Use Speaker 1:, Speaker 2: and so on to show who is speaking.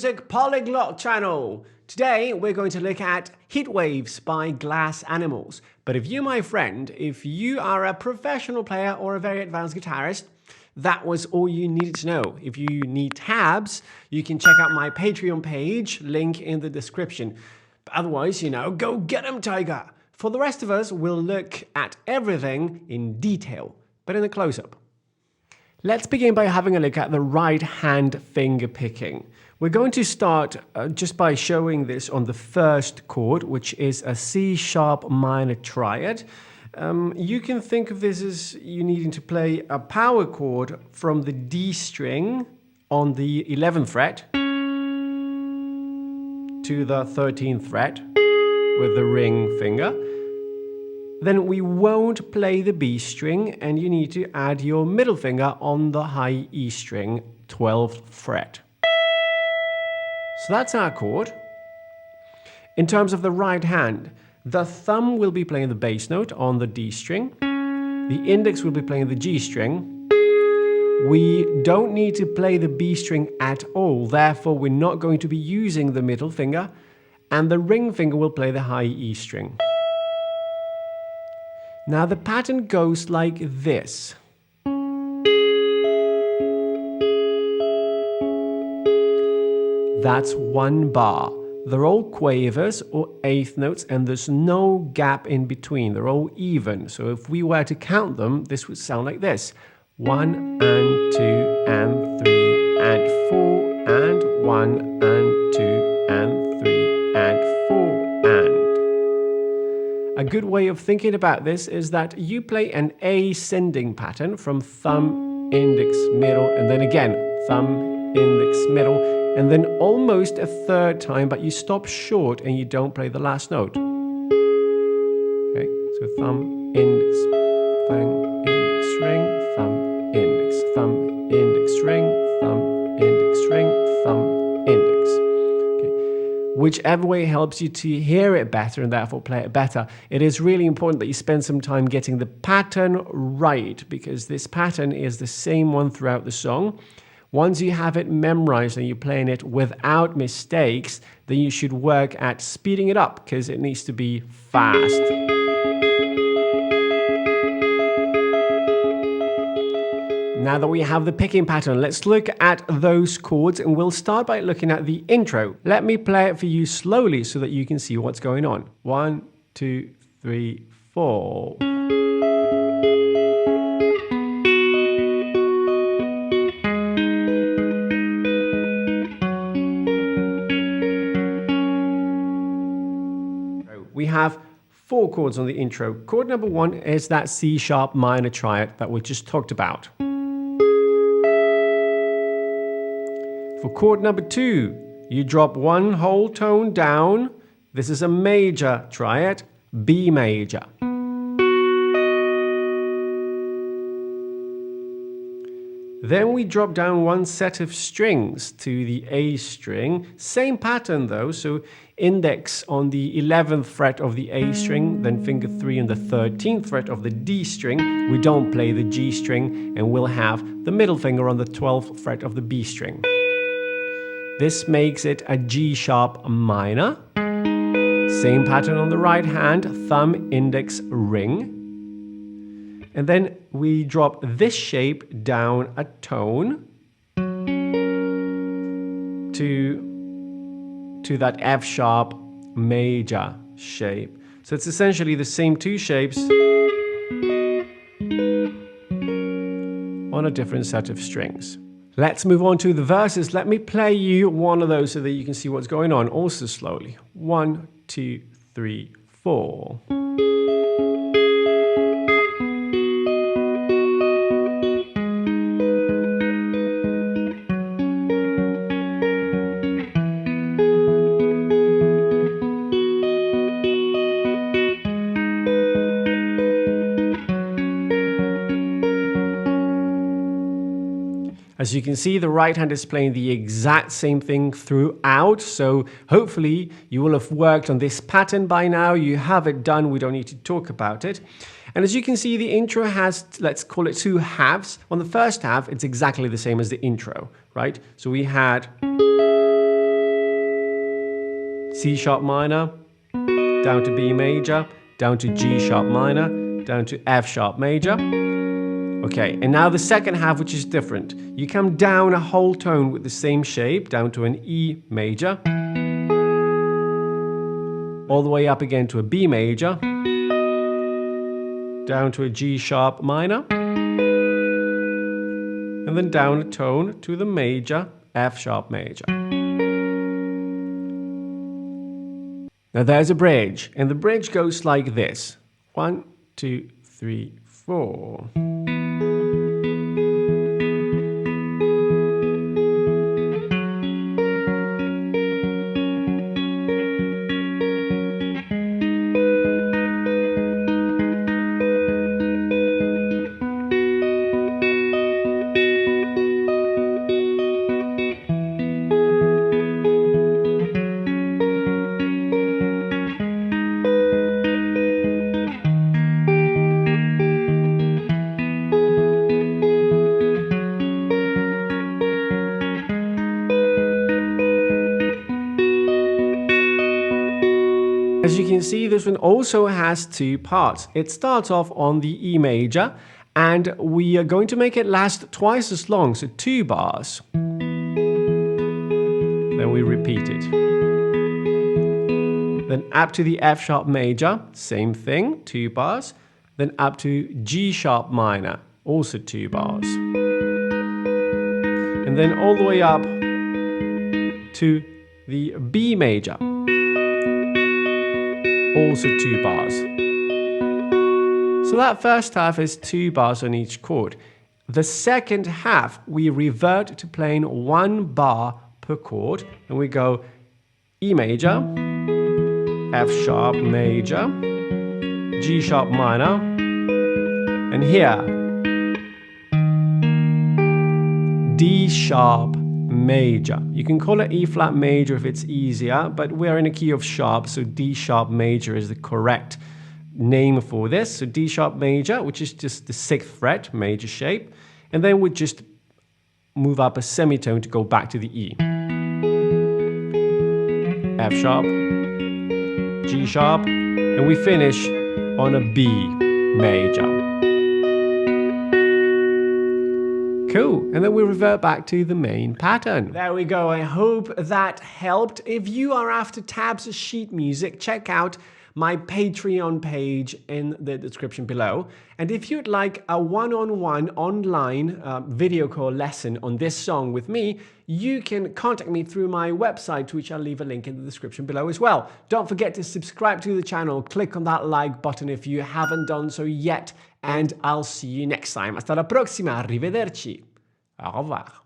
Speaker 1: Music Polyglot channel. Today we're going to look at Heat Waves by Glass Animals. But if you, my friend, if you are a professional player or a very advanced guitarist, that was all you needed to know. If you need tabs, you can check out my Patreon page, link in the description. But otherwise, go get 'em, Tiger. For the rest of us, we'll look at everything in detail, but in a close-up. Let's begin by having a look at the right hand finger picking. We're going to start just by showing this on the first chord, which is a C sharp minor triad. You can think of this as you needing to play a power chord from the D string on the 11th fret to the 13th fret with the ring finger. Then we won't play the B string, and you need to add your middle finger on the high E string, 12th fret. So that's our chord. In terms of the right hand, the thumb will be playing the bass note on the D string. The index will be playing the G string. We don't need to play the B string at all, therefore we're not going to be using the middle finger, and the ring finger will play the high E string. Now the pattern goes like this. That's one bar. They're all quavers or eighth notes, and there's no gap in between. They're all even. So if we were to count them, this would sound like this. 1 and 2 and 3 and 4 and 1 and 2 and 3 and 4 and. A good way of thinking about this is that you play an ascending pattern from thumb, index, middle, and then again thumb, index, middle, and then almost a third time, but you stop short and you don't play the last note. Okay, so thumb, index, thumb, index, ring, thumb, index, thumb, index, ring, thumb, index, ring, thumb, index. Whichever way helps you to hear it better and therefore play it better. It is really important that you spend some time getting the pattern right, because this pattern is the same one throughout the song. Once you have it memorized and you're playing it without mistakes, then you should work at speeding it up, because it needs to be fast. Now that we have the picking pattern, let's look at those chords, and we'll start by looking at the intro. Let me play it for you slowly so that you can see what's going on. 1, 2, 3, 4. We have 4 chords on the intro. Chord number 1 is that C sharp minor triad that we just talked about. For chord number 2, you drop one whole tone down. This is a major triad, B major. Then we drop down one set of strings to the A string. Same pattern though, so index on the 11th fret of the A string, then finger 3 on the 13th fret of the D string. We don't play the G string, and we'll have the middle finger on the 12th fret of the B string. This makes it a G sharp minor. Same pattern on the right hand, thumb, index, ring. And then we drop this shape down a tone to that F sharp major shape. So it's essentially the same 2 shapes on a different set of strings. Let's move on to the verses. Let me play you one of those so that you can see what's going on, also slowly. 1, 2, 3, 4. As you can see, the right hand is playing the exact same thing throughout, so hopefully you will have worked on this pattern by now. You have it done, we don't need to talk about it. And as you can see, the intro has, let's call it 2 halves. On the first half, it's exactly the same as the intro, right? So we had C sharp minor, down to B major, down to G sharp minor, down to F sharp major. Okay, and now the second half, which is different. You come down a whole tone with the same shape, down to an E major, all the way up again to a B major, down to a G sharp minor, and then down a tone to the major, F sharp major. Now there's a bridge, and the bridge goes like this. 1, 2, 3, 4. As you can see, this one also has two parts. It starts off on the E major, and we are going to make it last twice as long, so 2 bars. Then we repeat it. Then up to the F sharp major, same thing, 2 bars. Then up to G sharp minor, also 2 bars. And then all the way up to the B major, also 2 bars. So that first half is 2 bars on each chord. The second half, we revert to playing 1 bar per chord, and we go E major, F sharp major, G sharp minor, and here D sharp major. You can call it E flat major if it's easier, but we're in a key of sharp, so D sharp major is the correct name for this. So D sharp major, which is just the 6th fret, major shape, and then we just move up a semitone to go back to the E. F sharp, G sharp, and we finish on a B major. Cool, and then we revert back to the main pattern. There we go, I hope that helped. If you are after tabs of sheet music, check out my Patreon page in the description below. And if you'd like a one-on-one online video call lesson on this song with me, you can contact me through my website, to which I'll leave a link in the description below as well. Don't forget to subscribe to the channel, click on that like button if you haven't done so yet, and I'll see you next time. Hasta la prossima, arrivederci. Au revoir.